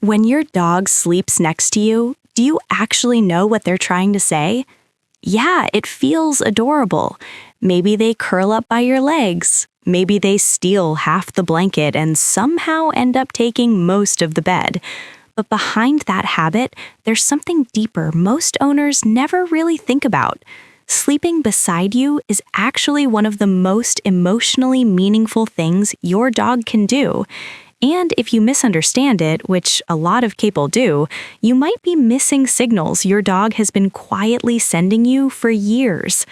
When your dog sleeps next to you, do you actually know what they're trying to say? Yeah, it feels adorable. Maybe they curl up by your legs. Maybe they steal half the blanket and somehow end up taking most of the bed. But behind that habit, there's something deeper most owners never really think about. Sleeping beside you is actually one of the most emotionally meaningful things your dog can do. And if you misunderstand it, which a lot of people do, you might be missing signals your dog has been quietly sending you for years.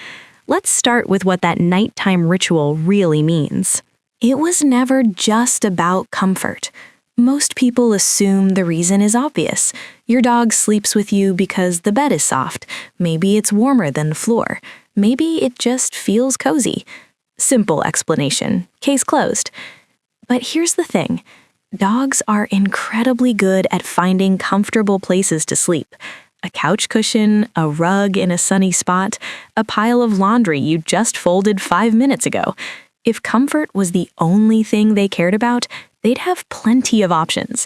Let's start with what that nighttime ritual really means. It was never just about comfort. Most people assume the reason is obvious. Your dog sleeps with you because the bed is soft. Maybe it's warmer than the floor. Maybe it just feels cozy. Simple explanation. Case closed. But here's the thing. Dogs are incredibly good at finding comfortable places to sleep. A couch cushion, a rug in a sunny spot, a pile of laundry you just folded 5 minutes ago. If comfort was the only thing they cared about, they'd have plenty of options.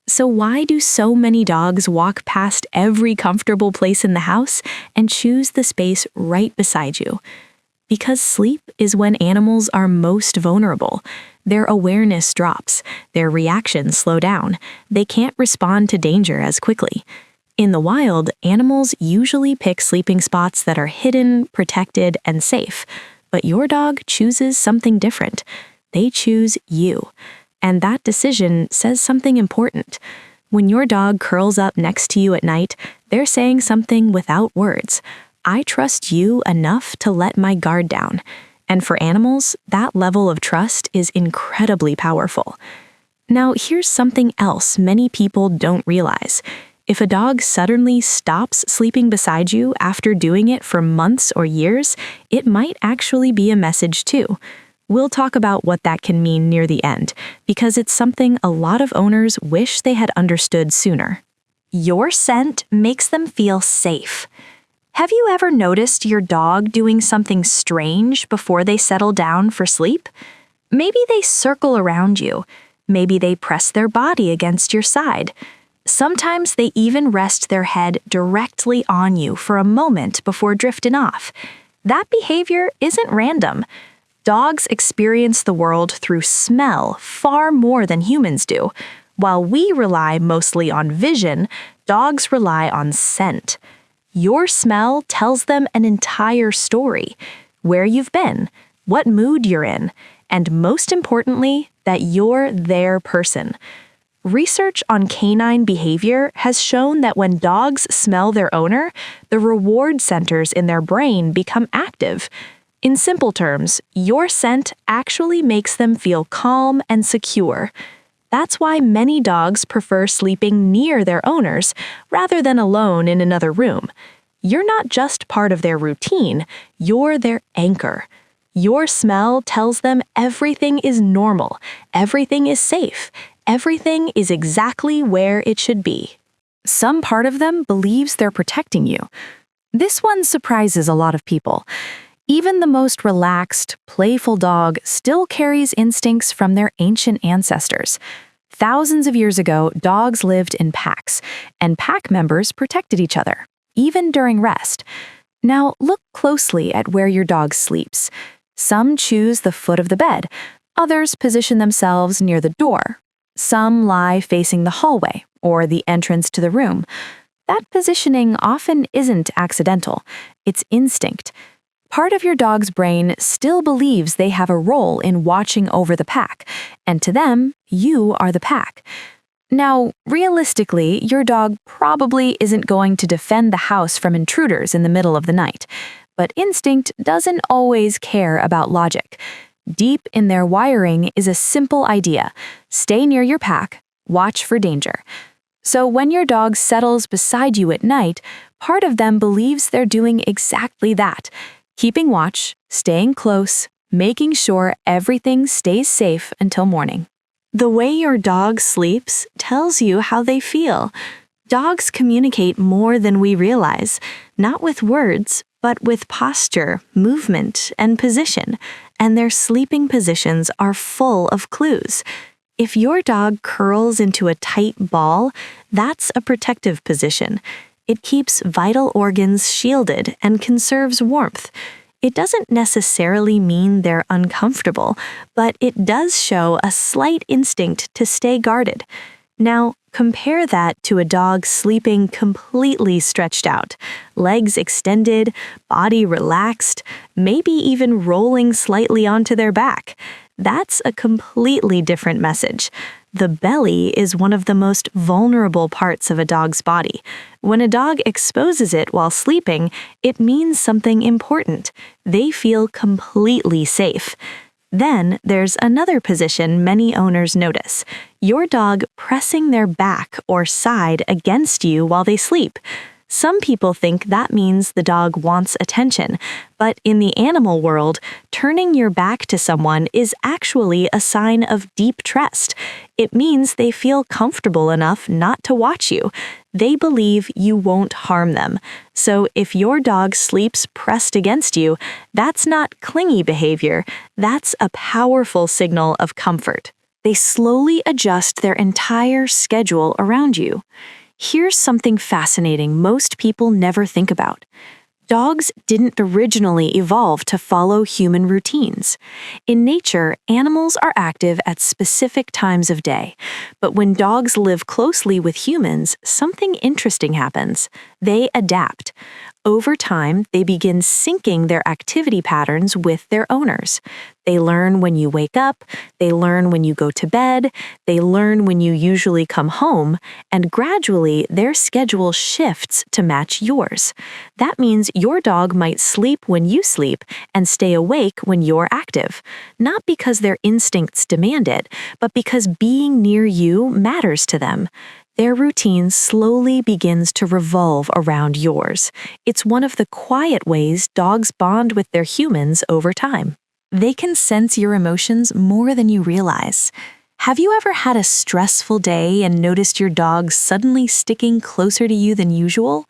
So why do so many dogs walk past every comfortable place in the house and choose the space right beside you? Because sleep is when animals are most vulnerable. Their awareness drops, their reactions slow down, they can't respond to danger as quickly. In the wild, animals usually pick sleeping spots that are hidden, protected, and safe. But your dog chooses something different. They choose you. And that decision says something important. When your dog curls up next to you at night, they're saying something without words. I trust you enough to let my guard down. And for animals, that level of trust is incredibly powerful. Now, here's something else many people don't realize. If a dog suddenly stops sleeping beside you after doing it for months or years, it might actually be a message too. We'll talk about what that can mean near the end, because it's something a lot of owners wish they had understood sooner. Your scent makes them feel safe. Have you ever noticed your dog doing something strange before they settle down for sleep? Maybe they circle around you. Maybe they press their body against your side. Sometimes they even rest their head directly on you for a moment before drifting off. That behavior isn't random. Dogs experience the world through smell far more than humans do. While we rely mostly on vision, dogs rely on scent. Your smell tells them an entire story, where you've been, what mood you're in, and most importantly, that you're their person. Research on canine behavior has shown that when dogs smell their owner, the reward centers in their brain become active. In simple terms, your scent actually makes them feel calm and secure. That's why many dogs prefer sleeping near their owners rather than alone in another room. You're not just part of their routine, you're their anchor. Your smell tells them everything is normal, everything is safe, everything is exactly where it should be. Some part of them believes they're protecting you. This one surprises a lot of people. Even the most relaxed, playful dog still carries instincts from their ancient ancestors. Thousands of years ago, dogs lived in packs, and pack members protected each other, even during rest. Now, look closely at where your dog sleeps. Some choose the foot of the bed. Others position themselves near the door. Some lie facing the hallway or the entrance to the room. That positioning often isn't accidental. It's instinct. Part of your dog's brain still believes they have a role in watching over the pack, and to them, you are the pack. Now, realistically, your dog probably isn't going to defend the house from intruders in the middle of the night, but instinct doesn't always care about logic. Deep in their wiring is a simple idea: stay near your pack, watch for danger. So when your dog settles beside you at night, part of them believes they're doing exactly that. Keeping watch, staying close, making sure everything stays safe until morning. The way your dog sleeps tells you how they feel. Dogs communicate more than we realize, not with words, but with posture, movement, and position, and their sleeping positions are full of clues. If your dog curls into a tight ball, that's a protective position. It keeps vital organs shielded and conserves warmth. It doesn't necessarily mean they're uncomfortable, but it does show a slight instinct to stay guarded. Now, compare that to a dog sleeping completely stretched out, legs extended, body relaxed, maybe even rolling slightly onto their back. That's a completely different message. The belly is one of the most vulnerable parts of a dog's body. When a dog exposes it while sleeping, it means something important. They feel completely safe. Then there's another position many owners notice: your dog pressing their back or side against you while they sleep. Some people think that means the dog wants attention, but in the animal world, turning your back to someone is actually a sign of deep trust. It means they feel comfortable enough not to watch you. They believe you won't harm them. So if your dog sleeps pressed against you, that's not clingy behavior, that's a powerful signal of comfort. They slowly adjust their entire schedule around you. Here's something fascinating most people never think about. Dogs didn't originally evolve to follow human routines. In nature, animals are active at specific times of day. But when dogs live closely with humans, something interesting happens. They adapt. Over time, they begin syncing their activity patterns with their owners. They learn when you wake up, they learn when you go to bed, they learn when you usually come home, and gradually their schedule shifts to match yours. That means your dog might sleep when you sleep and stay awake when you're active, not because their instincts demand it, but because being near you matters to them. Their routine slowly begins to revolve around yours. It's one of the quiet ways dogs bond with their humans over time. They can sense your emotions more than you realize. Have you ever had a stressful day and noticed your dog suddenly sticking closer to you than usual?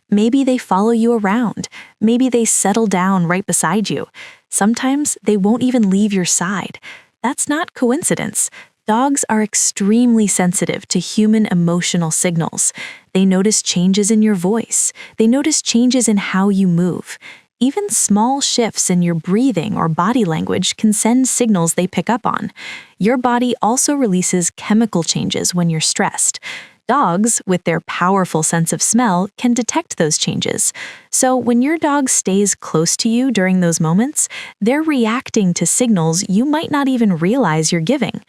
Maybe they follow you around. Maybe they settle down right beside you. Sometimes they won't even leave your side. That's not coincidence. Dogs are extremely sensitive to human emotional signals. They notice changes in your voice. They notice changes in how you move. Even small shifts in your breathing or body language can send signals they pick up on. Your body also releases chemical changes when you're stressed. Dogs, with their powerful sense of smell, can detect those changes. So when your dog stays close to you during those moments, they're reacting to signals you might not even realize you're giving.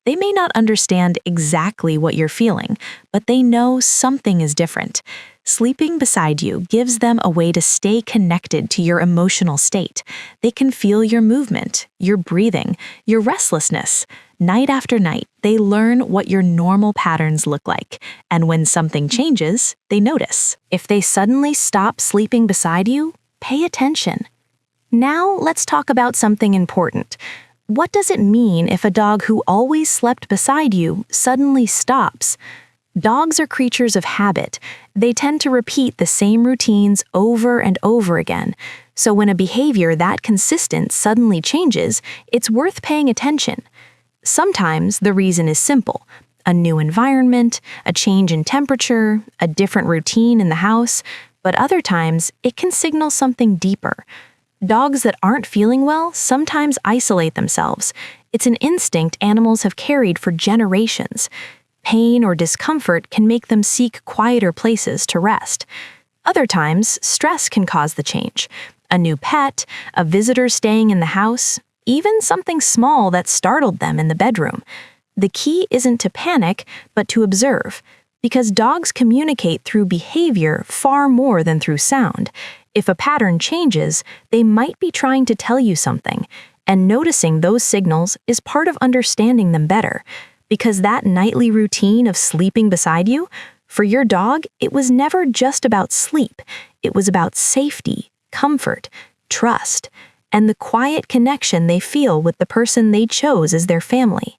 They may not understand exactly what you're feeling, but they know something is different. Sleeping beside you gives them a way to stay connected to your emotional state. They can feel your movement, your breathing, your restlessness. Night after night, they learn what your normal patterns look like, and when something changes, they notice. If they suddenly stop sleeping beside you, pay attention. Now let's talk about something important. What does it mean if a dog who always slept beside you suddenly stops? Dogs are creatures of habit. They tend to repeat the same routines over and over again. So when a behavior that consistent suddenly changes, it's worth paying attention. Sometimes the reason is simple: a new environment, a change in temperature, a different routine in the house. But other times, it can signal something deeper. Dogs that aren't feeling well sometimes isolate themselves. It's an instinct animals have carried for generations. Pain or discomfort can make them seek quieter places to rest. Other times, stress can cause the change. A new pet, a visitor staying in the house, even something small that startled them in the bedroom. The key isn't to panic, but to observe, because dogs communicate through behavior far more than through sound. If a pattern changes, they might be trying to tell you something, and noticing those signals is part of understanding them better. Because that nightly routine of sleeping beside you, for your dog, it was never just about sleep. It was about safety, comfort, trust, and the quiet connection they feel with the person they chose as their family.